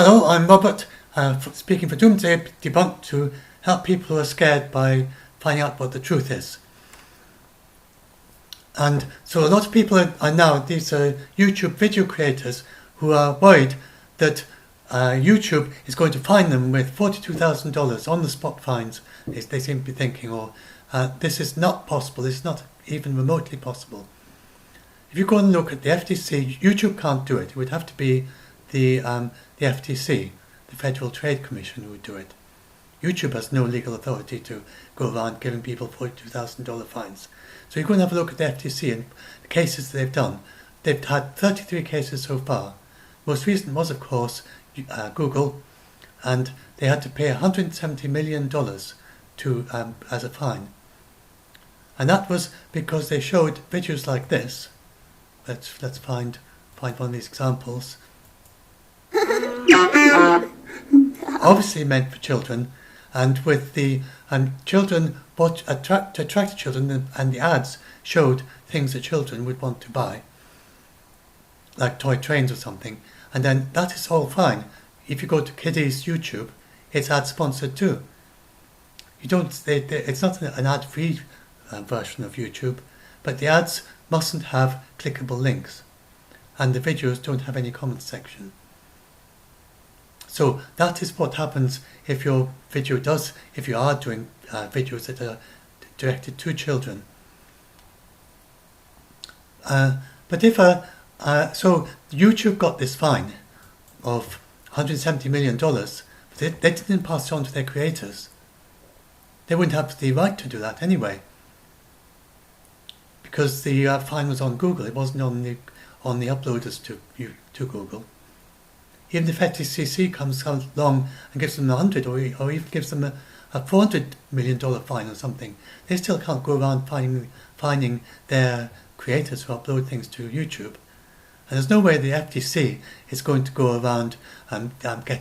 Hello, I'm Robert, speaking for Doomsday Debunk to help people who are scared by finding out what the truth is. And so a lot of people are now, these YouTube video creators who are worried that YouTube is going to fine them with $42,000 on the spot fines, they seem to be thinking, or this is not possible, this is not even remotely possible. If you go and look at the FTC, YouTube can't do it. It would have to be the FTC, the Federal Trade Commission, who would do it. YouTube has no legal authority to go around giving people $42,000 fines. So you go and have a look at the FTC and the cases that they've done. They've had 33 cases so far. Most recent was, of course, Google, and they had to pay $170 million to as a fine. And that was because they showed videos like this. Let's find one of these examples. Obviously meant for children, and with the children attract children, and the ads showed things that children would want to buy, like toy trains or something. And then that is all fine. If you go to Kiddie's YouTube, it's ad sponsored too. You don't. It's not an ad-free version of YouTube, but the ads mustn't have clickable links, and the videos don't have any comment section. So that is what happens if your video if you are doing videos that are directed to children. But if so YouTube got this fine of $170 million, but they didn't pass it on to their creators. They wouldn't have the right to do that anyway, because the fine was on Google. It wasn't on the uploaders to Google. Even if FTC comes along and gives them $100 or even gives them a $400 million fine or something, they still can't go around finding their creators who upload things to YouTube. And there's no way the FTC is going to go around and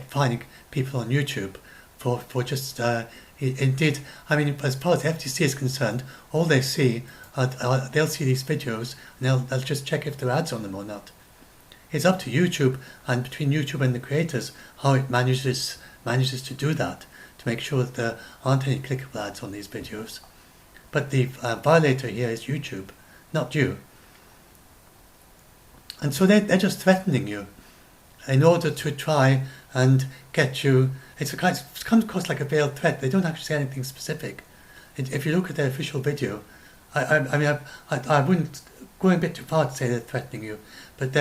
finding people on YouTube for just indeed. I mean, as far as the FTC is concerned, all they see they'll see these videos and they'll just check if there are ads on them or not. It's up to YouTube, and between YouTube and the creators, how it manages to do that, to make sure that there aren't any clickable ads on these videos. But the violator here is YouTube, not you. And so they're just threatening you in order to try and get you. It comes across like a veiled threat. They don't actually say anything specific. If you look at their official video, I wouldn't go a bit too far to say they're threatening you, but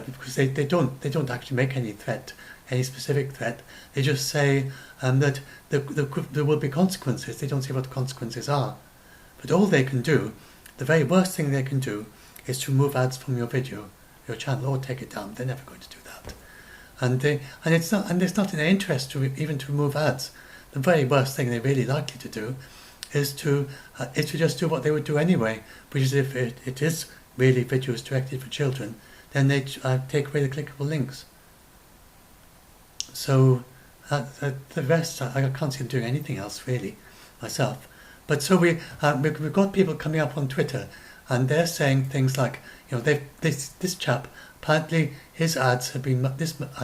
because they don't actually make any specific threat. They just say that there will be consequences. They don't say what the consequences are. But all they can do, the very worst thing they can do, is to remove ads from your video, your channel, or take it down. They're never going to do that. And it's not in their interest to remove ads. The very worst thing they're really likely to do is to just do what they would do anyway, which is if it is really videos directed for children, then they take away the clickable links. So the rest, I can't see them doing anything else really, myself. But so we've got people coming up on Twitter, and they're saying things like, this chap, apparently his ads has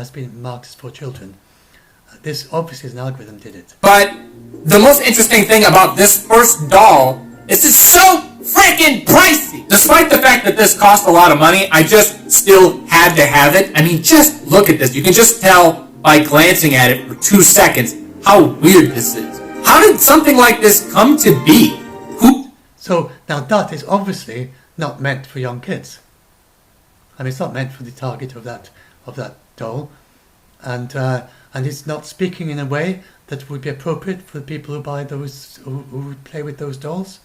been marked as for children. This obviously is an algorithm did it. But the most interesting thing about this first doll is it's so freaking pricey. Despite the fact that this cost a lot of money, I just still had to have it. I mean, just look at this. You can just tell by glancing at it for 2 seconds how weird this is. How did something like this come to be? So now that is obviously not meant for young kids. I mean, it's not meant for the target of that doll, and it's not speaking in a way that would be appropriate for the people who buy those who play with those dolls.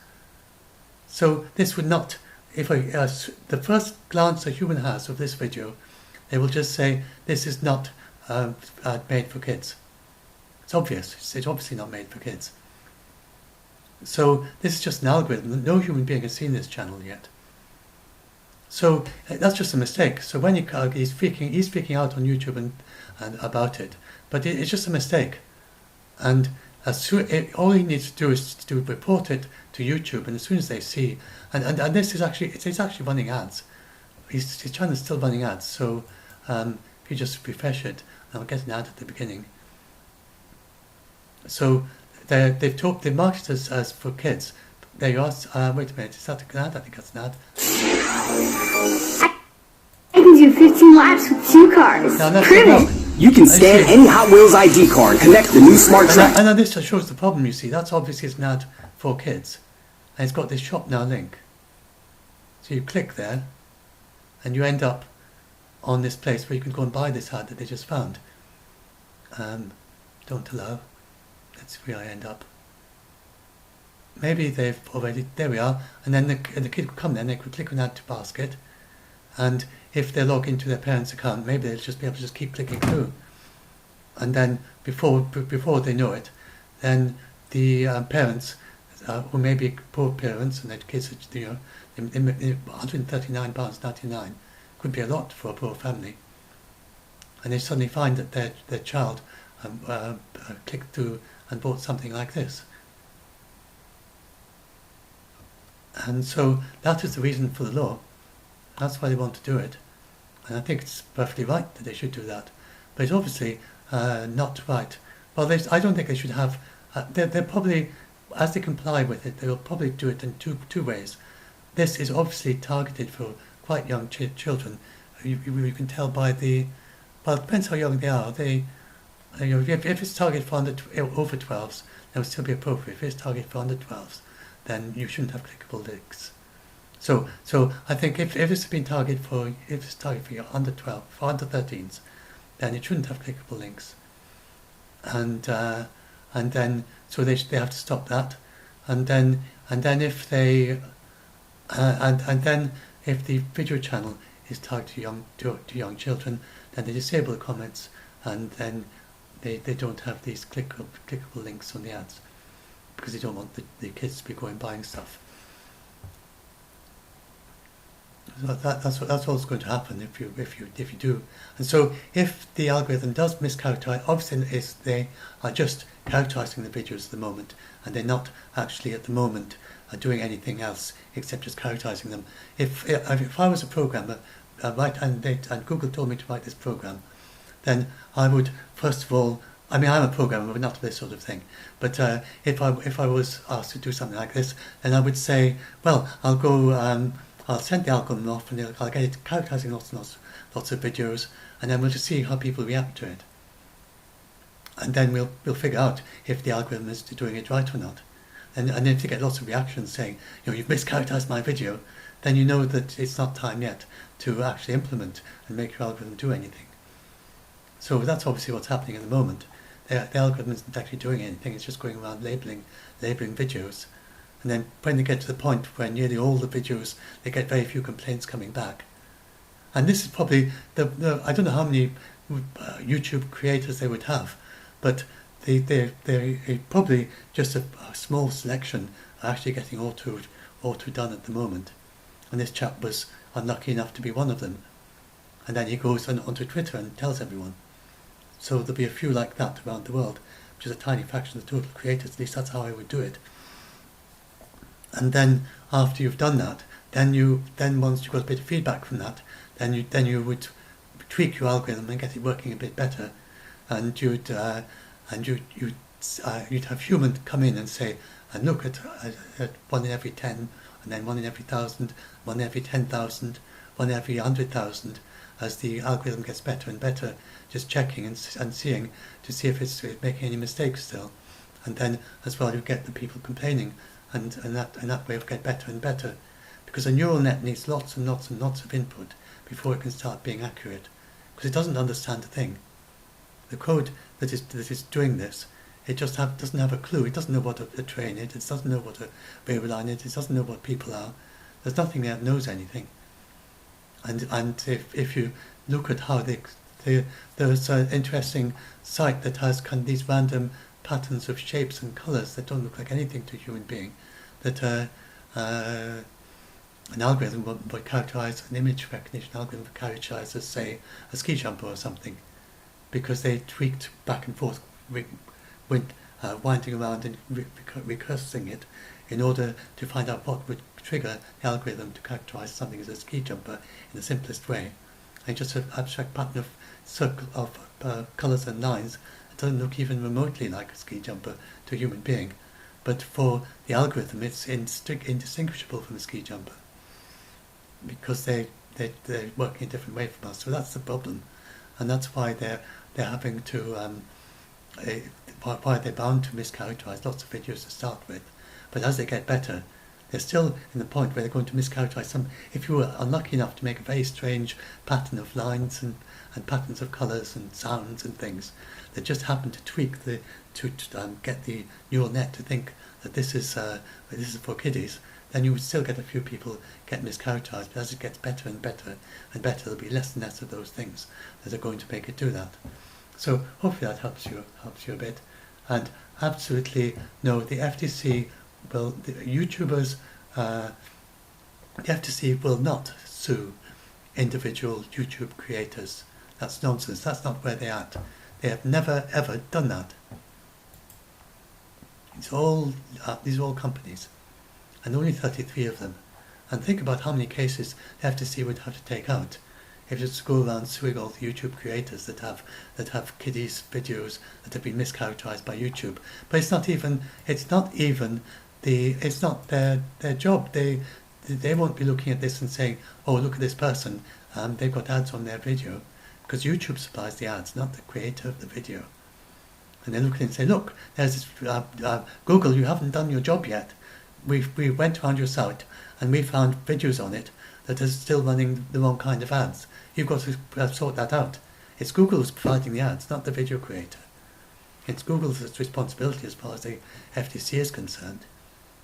So this would not, if the first glance a human has of this video, they will just say this is not made for kids. It's obvious. It's obviously not made for kids. So this is just an algorithm. No human being has seen this channel yet. So that's just a mistake. So when he's speaking out on YouTube and about it, but it's just a mistake. And all he needs to do is to report it to YouTube, and as soon as they see, and this is actually it's actually running ads. His channel is still running ads. So you just refresh it, I'll get an ad at the beginning. So they've marketed as for kids. There you are. Wait a minute, is that an ad? I think that's an ad. I can do 15 laps with 2 cars. Prove it. You can scan any Hot Wheels ID card, connect the new smart track. And this just shows the problem, you see. That's obviously an ad for kids. And it's got this shop now link. So you click there, and you end up on this place where you can go and buy this ad that they just found. Don't allow. That's where I end up. Maybe they've already, there we are, and then the kid could come there and they could click on add to basket, and if they log into their parents' account, maybe they'll just be able to just keep clicking through, and then before they know it, then the parents, who may be poor parents and their kids, £139.99 could be a lot for a poor family, and they suddenly find that their child clicked through and bought something like this. And so that is the reason for the law. That's why they want to do it. And I think it's perfectly right that they should do that. But it's obviously not right. Well, I don't think they should have... they're probably, as they comply with it, they'll probably do it in two ways. This is obviously targeted for quite young children. You can tell by the... Well, it depends how young they are. If it's targeted for over 12s, that would still be appropriate. If it's targeted for under 12s, then you shouldn't have clickable links. So I think if it's been targeted for your under 12, for under 13s, then it shouldn't have clickable links. And then so they have to stop that. And then if they and then if the video channel is targeted to young children, then they disable the comments, and then they don't have these clickable links on the ads, because they don't want the kids to be going buying stuff. So that's what's going to happen if you do. And so if the algorithm does mischaracterize, obviously they are just characterizing the videos at the moment, and they're not actually at the moment doing anything else except just characterizing them. If I was a programmer, and Google told me to write this program, then I would first of all, I mean, I'm a programmer, but not this sort of thing. But if I was asked to do something like this, then I would say, well, I'll go, I'll send the algorithm off, and I'll get it characterizing lots of videos, and then we'll just see how people react to it. And then we'll figure out if the algorithm is doing it right or not. And if you get lots of reactions saying, you've mischaracterized my video, then you know that it's not time yet to actually implement and make your algorithm do anything. So that's obviously what's happening at the moment. The algorithm isn't actually doing anything, it's just going around labeling videos. And then when they get to the point where nearly all the videos, they get very few complaints coming back. And this is probably, I don't know how many YouTube creators they would have, but they're probably just a small selection are actually getting auto done at the moment. And this chap was unlucky enough to be one of them. And then he goes onto Twitter and tells everyone. So there'll be a few like that around the world, which is a tiny fraction of the total creators. At least that's how I would do it. And then after you've done that, then once you've got a bit of feedback from that, then you would tweak your algorithm and get it working a bit better, and you'd have human come in and say, and look at 1 in every 10, and then 1 in every 1,000, 1 in every 10,000, 1 in every 100,000. As the algorithm gets better and better, just checking and seeing to see if it's making any mistakes still, and then as well you get the people complaining, and that way it'll get better and better, because a neural net needs lots and lots and lots of input before it can start being accurate, because it doesn't understand a thing. The code that is doing this, it just doesn't have a clue. It doesn't know what to train it. It doesn't know what to realign it. It doesn't know what people are. There's nothing that knows anything. And if you look at how there's an interesting site that has kind of these random patterns of shapes and colours that don't look like anything to a human being, that an algorithm would characterise, an image recognition algorithm would characterise as, say, a ski jumper or something, because they tweaked back and forth, winding around and recursing it in order to find out what would trigger the algorithm to characterize something as a ski jumper in the simplest way. and just an abstract pattern of circle of colours and lines. It doesn't look even remotely like a ski jumper to a human being, but for the algorithm it's indistinguishable from a ski jumper, because they're working a different way from us. So that's the problem, and that's why they're having to why they're bound to mischaracterize lots of videos to start with. But as they get better, they're still in the point where they're going to mischaracterize some. If you were unlucky enough to make a very strange pattern of lines and patterns of colours and sounds and things, that just happen to tweak to get the neural net to think that this is for kiddies, then you would still get a few people get mischaracterized. But as it gets better and better and better, there'll be less and less of those things that are going to make it do that. So hopefully that helps you a bit. And absolutely no, the FTC will, the YouTubers, the FTC will not sue individual YouTube creators. That's nonsense. That's not where they're at. They have never ever done that. These are all companies, and only 33 of them. And think about how many cases the FTC would have to take out if you just go around suing all the YouTube creators that have kiddies videos that have been mischaracterized by YouTube. But it's not their job. They won't be looking at this and saying, oh, look at this person, they've got ads on their video, because YouTube supplies the ads, not the creator of the video. And they look at it and say, look, there's this, Google, you haven't done your job yet. We went around your site and we found videos on it that are still running the wrong kind of ads. You've got to sort that out. It's Google who's providing the ads, not the video creator. It's Google's responsibility as far as the FTC is concerned.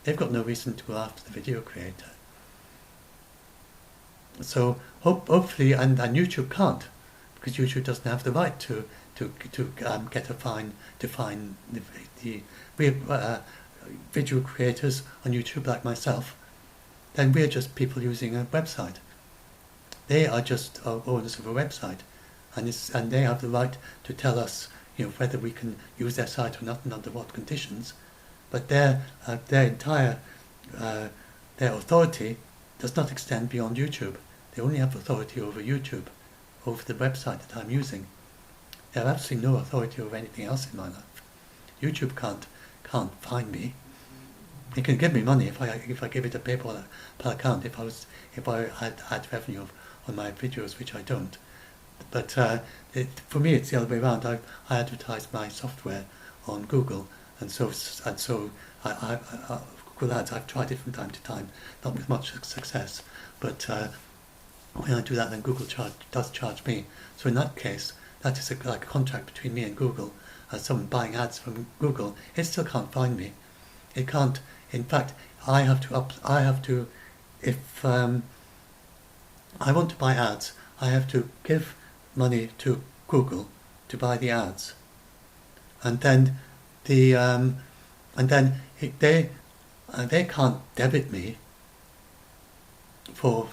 They've got no reason to go after the video creator. So hopefully, and YouTube can't, because YouTube doesn't have the right to get a fine to fine the video creators on YouTube like myself. Then we're just people using a website. They are just owners of a website, and they have the right to tell us, whether we can use their site or not and under what conditions. But their entire their authority does not extend beyond YouTube. They only have authority over YouTube, over the website that I'm using. They have absolutely no authority over anything else in my life. YouTube can't fine me. It can give me money if I give it a PayPal account, if I had revenue on my videos, which I don't. But for me, it's the other way around. I advertise my software on Google, and so I Google Ads. I've tried it from time to time, not with much success. But when I do that, then Google does charge me. So in that case, that is like a contract between me and Google. As someone buying ads from Google, it still can't find me. It can't. In fact, I have to. If I want to buy ads, I have to give money to Google to buy the ads, and then they can't debit me for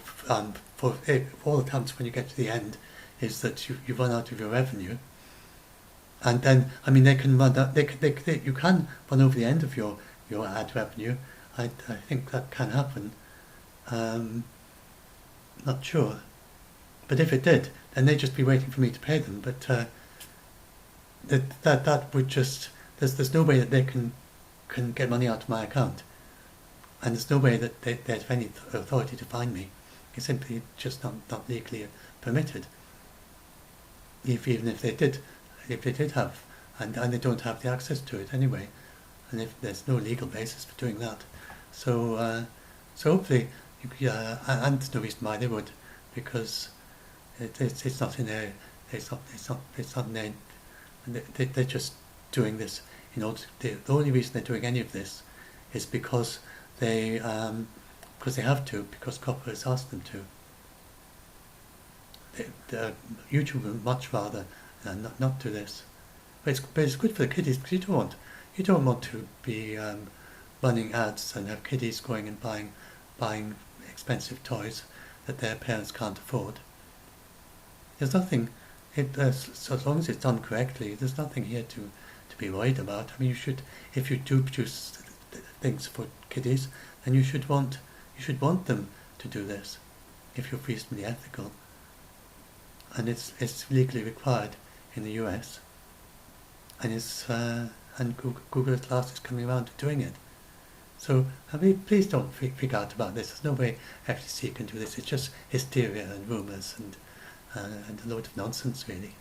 all the times when you get to the end is that you run out of your revenue, and then they can run that you can run over the end of your ad revenue. I think that can happen. Not sure, but if it did, then they'd just be waiting for me to pay them. But that would just there's no way that they can get money out of my account, and there's no way that they have any authority to fine me. It's simply just not legally permitted. Even if they did have, and they don't have the access to it anyway, and if there's no legal basis for doing that, so hopefully, and there's no reason why they would, because it's not in their, it's not in their, they're just doing this in order. The only reason they're doing any of this is because they have to, because COPPA has asked them to. YouTube would much rather not do this, but it's good for the kiddies, because you don't want to be running ads and have kiddies going and buying expensive toys that their parents can't afford. There's nothing. So as long as it's done correctly, there's nothing here to be worried about. I mean, you should, if you do produce things for kiddies, then you should want them to do this, if you're reasonably ethical. and it's legally required in the US, and Google at last is coming around to doing it. So I mean, please don't freak out about this. There's no way FTC can do this. It's just hysteria and rumours and a load of nonsense, really.